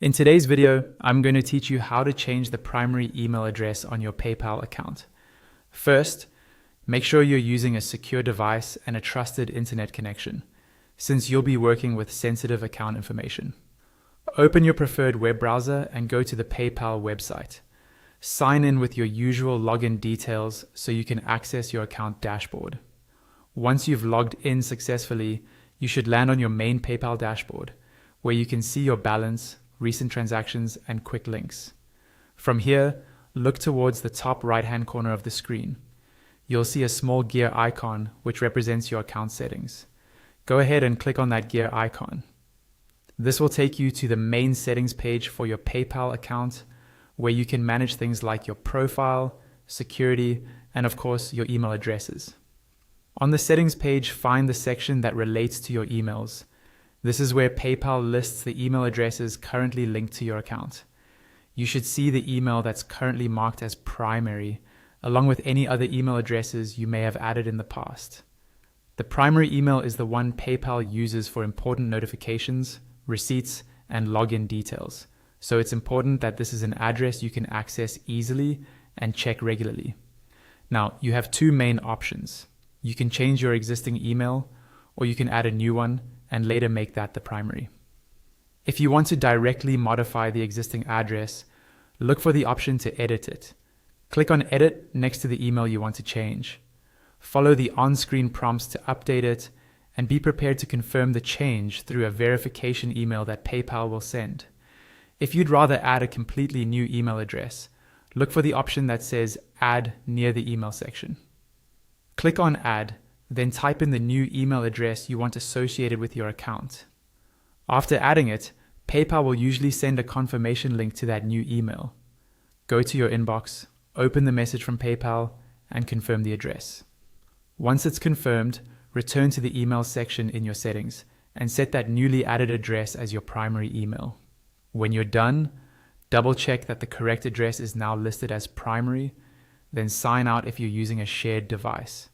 In today's video, I'm going to teach you how to change the primary email address on your PayPal account. First, make sure you're using a secure device and a trusted internet connection, since you'll be working with sensitive account information. Open your preferred web browser and go to the PayPal website. Sign in with your usual login details so you can access your account dashboard. Once you've logged in successfully, you should land on your main PayPal dashboard, where you can see your balance, recent transactions, and quick links. From here, look towards the top right-hand corner of the screen. You'll see a small gear icon which represents your account settings. Go ahead and click on that gear icon. This will take you to the main settings page for your PayPal account, where you can manage things like your profile, security, and of course your email addresses. On the settings page, find the section that relates to your emails. This is where PayPal lists the email addresses currently linked to your account. You should see the email that's currently marked as primary, along with any other email addresses you may have added in the past. The primary email is the one PayPal uses for important notifications, receipts, and login details. So it's important that this is an address you can access easily and check regularly. Now, you have two main options. You can change your existing email, or you can add a new one and later make that the primary. If you want to directly modify the existing address, look for the option to edit it. Click on Edit next to the email you want to change. Follow the on-screen prompts to update it, and be prepared to confirm the change through a verification email that PayPal will send. If you'd rather add a completely new email address, look for the option that says Add near the email section. Click on Add, then type in the new email address you want associated with your account. After adding it, PayPal will usually send a confirmation link to that new email. Go to your inbox, open the message from PayPal, and confirm the address. Once it's confirmed, return to the email section in your settings and set that newly added address as your primary email. When you're done, double check that the correct address is now listed as primary, then sign out if you're using a shared device.